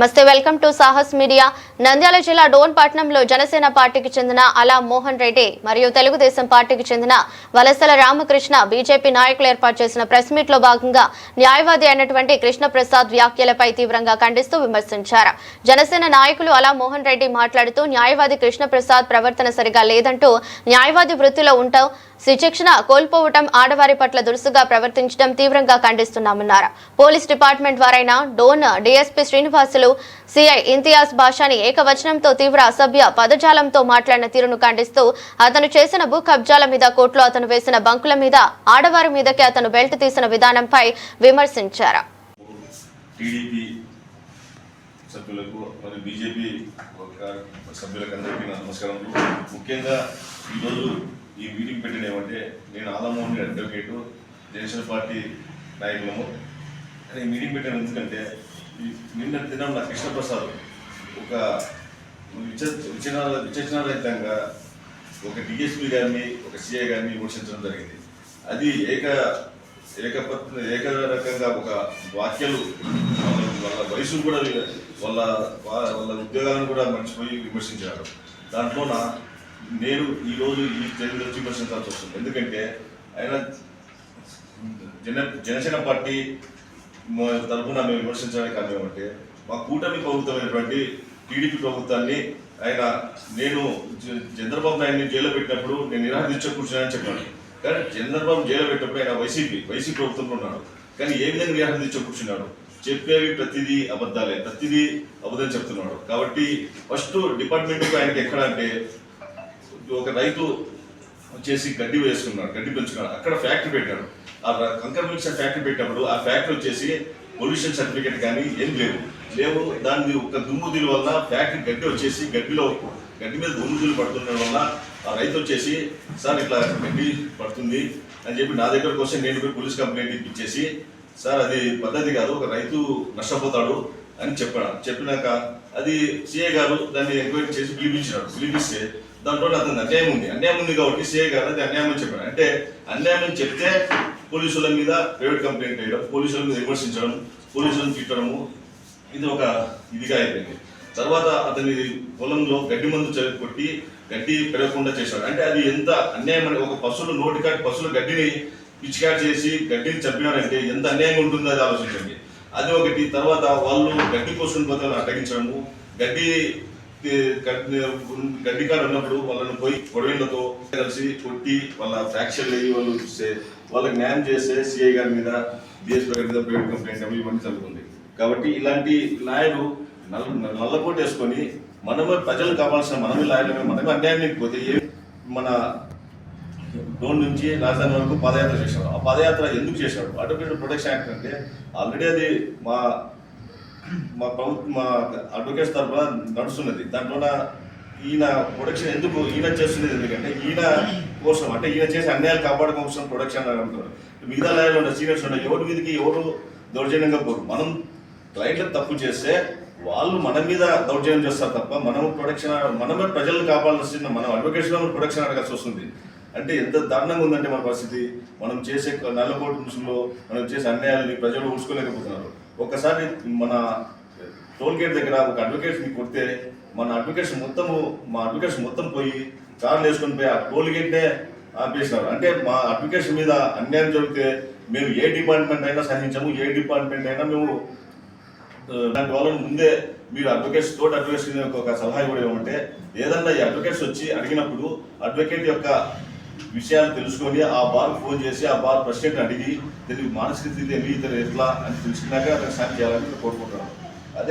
నమస్తే, welcome to Sahas media. Nandyal జిల్లా డోన్ పట్టణంలో జనసేన పార్టీకి చెందిన అలా మోహన్ రెడ్డి మరియు తెలుగుదేశం పార్టీకి చెందిన వలసల రామకృష్ణ బీజేపీ నాయకులు ఏర్పాటు చేసిన ప్రెస్ మీట్ లో భాగంగా న్యాయవాది అయినటువంటి కృష్ణప్రసాద్ వ్యాఖ్యలపై తీవ్రంగా ఖండిస్తూ విమర్శించారు. జనసేన నాయకులు అలా మోహన్ రెడ్డి మాట్లాడుతూ న్యాయవాది కృష్ణప్రసాద్ ప్రవర్తన సరిగా లేదంటూ, న్యాయవాది వృత్తిలో ఉంటాం, శిక్షణ కోల్పోవటం, ఆడవారి పట్ల దురుసుగా ప్రవర్తించడం తీవ్రంగా ఖండిస్తున్నామన్నారు. పోలీస్ డిపార్ట్మెంట్ వారైన డోన్ డీఎస్పీ శ్రీనివాసులు, సిఐ ఇంతియాజ్ బాషాని ఏకవచనంతో తీవ్ర అసభ్య పదజాలంతో మాట్లాడిన తీరును ఖండిస్తూ, అతను చేసిన భూ కబ్జాల మీద, కోర్టులో అతను వేసిన బంకుల మీద, ఆడవారి మీదకి అతను బెల్ట్ తీసిన విధానంపై విమర్శించారు. ముఖ్యంగా ఈరోజు ఈ మీటింగ్ పెట్టిన ఏమంటే, నేను ఆలమోహన్ అడ్వకేటు, జనసేన పార్టీ నాయకులము అని మీటింగ్ పెట్టాను. ఎందుకంటే నిన్న దినం నా కృష్ణప్రసాద్ ఒక విచక్షణారహితంగా ఒక డిఎస్పీ గారిని, ఒక సిఐ గారిని విమర్శించడం జరిగింది. అది ఏకరకంగా ఒక వాక్యాలు వాళ్ళ వయసు కూడా వాళ్ళ ఉద్యోగాలను కూడా మర్చిపోయి విమర్శించారు. దాంట్లో నేను ఈరోజు ఈ తెలుగులో విమర్శించాల్సి వస్తుంది. ఎందుకంటే ఆయన జనసేన పార్టీ తరఫున మేము విమర్శించడానికి కారణం ఏమంటే, మా కూటమి ప్రభుత్వమైనటువంటి టీడీపీ ప్రభుత్వాన్ని నేను చంద్రబాబు నాయుడిని జైల్లో పెట్టినప్పుడు నేను నిరాదీక్ష కూర్చున్నానని చెప్పాను. కానీ చంద్రబాబు జైల్లో పెట్టినప్పుడు ఆయన వైసీపీ ప్రభుత్వంలో ఉన్నాడు. కానీ ఏ విధంగా నిరాదీక్ష కూర్చున్నాడు? చెప్పేవి ప్రతిదీ అబద్ధాలే, ప్రతిదీ అబద్ధం చెప్తున్నాడు. కాబట్టి ఫస్ట్ డిపార్ట్మెంట్కి ఆయనకి ఎక్కడ అంటే, ఒక రైతు వచ్చేసి గడ్డి వేసుకున్నాడు, గడ్డి పెంచుకున్నాడు, అక్కడ ఫ్యాక్టరీ పెట్టాడు. ఆ కంకర్ మిక్సర్ ఫ్యాక్టరీ పెట్టినప్పుడు ఆ ఫ్యాక్టరీ వచ్చేసి పొల్యూషన్ సర్టిఫికేట్ కానీ ఏం లేవు. దాన్ని ఒక దుమ్ముదీల వల్ల ఫ్యాక్టరీ గడ్డి వచ్చేసి గడ్డి మీద దుమ్ముదీలు పడుతుండడం వల్ల ఆ రైతు వచ్చేసి, సార్ ఇట్లా గడ్డి పడుతుంది అని చెప్పి నా దగ్గరకు వస్తే నేను పోయి పోలీస్ కంప్లైంట్ ఇప్పించేసి, సార్ అది పద్ధతి కాదు, ఒక రైతు నష్టపోతాడు అని చెప్పినాక అది సిఐ గారు దాన్ని ఎంక్వైరీ చేసి పిలిపిస్తే దాంట్లో అతను అన్యాయం ఉంది కాబట్టి సిఐ గారు అది అన్యాయం అని చెప్పాడు. అంటే అన్యాయం అని చెప్తే పోలీసుల మీద ప్రైవేట్ కంప్లైంట్ వేయడం, పోలీసుల మీద విమర్శించడం, పోలీసులను తిట్టడము, ఇది ఒక ఇదిగా అయిపోయింది. తర్వాత అతని పొలంలో గడ్డి మందు కొట్టి గడ్డి పెరగకుండా చేశాడు. అంటే అది ఎంత అన్యాయం అని, ఒక పశువుల గడ్డిని పిచ్చికాట్ చేసి గడ్డిని చంపినారంటే ఎంత అన్యాయంగా ఉంటుందో అది ఆలోచించండి. అది ఒకటి. తర్వాత వాళ్ళు గడ్డి కోసం పోతే అడ్డగించడము, గడ్డి కాడ ఉన్నప్పుడు వాళ్ళని పోయి గొడవలతో కలిసి కొట్టి వాళ్ళ ఫ్రాక్చర్లు అయ్యి వాళ్ళు చూస్తే వాళ్ళకి న్యాయం చేస్తే సిఐ గారి మీద, డిఎస్పీ గారి మీద ప్రైవేట్ కంప్లైంట్ ఇవన్నీ జరుగుతుంది. కాబట్టి ఇలాంటి లాయర్లు నల్లకోట వేసుకొని మనమే ప్రజలు కావాల్సిన మనమే లాయర్లమే, మనమే అన్యాయం పోతే మన డోన్ నుంచి రాజధాని వరకు పాదయాత్ర చేశాడు. ఆ పాదయాత్ర ఎందుకు చేశాడు? అడ్వకేట్ ప్రొటెక్షన్ యాక్ట్ అంటే ఆల్రెడీ అది మా అడ్వకేట్స్ తరఫున నడుస్తున్నది. దాంట్లో ఈయన ప్రొటెక్షన్ ఎందుకు ఈయన చేస్తున్నది? ఎందుకంటే ఈయన కోసం, అంటే ఈయన చేసే అన్యాయాలు కాపాడుకోసం ప్రొటెక్షన్ అంటున్నారు. మిగతా లాయర్లు ఉండే సీనియర్స్ ఉండే ఎవరి మీదకి ఎవరు దౌర్జన్యంగా పోరు. మనం క్లయింట్లకు తప్పు చేస్తే వాళ్ళు మన మీద దౌర్జన్యం చేస్తారు తప్ప మనమే ప్రజలను కాపాడాల్సిన మనం అడ్వకేట్స్లో ప్రొటెక్షన్ అడగాల్సి వస్తుంది. అంటే ఎంత దారుణంగా ఉందంటే మన పరిస్థితి. మనం చేసే నల్లకోట ముసుగులో మనం చేసే అన్యాయాలని ప్రజలు ఊడ్చుకోలేకపోతున్నారు. ఒక్కసారి మన టోల్ గేట్ దగ్గర ఒక అడ్వకేట్ని కొడితే మా అడ్వకేట్స్ మొత్తం పోయి కార్లు వేసుకొని పోయి ఆ టోల్ గేట్నే ఆపేసినారు. అంటే మా అడ్వకేట్స్ మీద అన్యాయం జరిగితే మేము ఏ డిపార్ట్మెంట్ అయినా సహించము, ఏ డిపార్ట్మెంట్ అయినా మేము దాని వాళ్ళని ముందే మీరు అడ్వకేట్స్ ఒక సలహా కూడా ఏమంటే, ఏదన్నా ఈ అడ్వకేట్స్ వచ్చి అడిగినప్పుడు అడ్వకేట్ యొక్క విషయాలు తెలుసుకొని ఆ బార్ ఫోన్ చేసి ఆ బార్ ప్రెసిడెంట్ అడిగి మానసిక స్థితి ఎట్లా అని తెలుసుకున్నాక అతను సాయం చేయాలని కోరుకుంటున్నాను.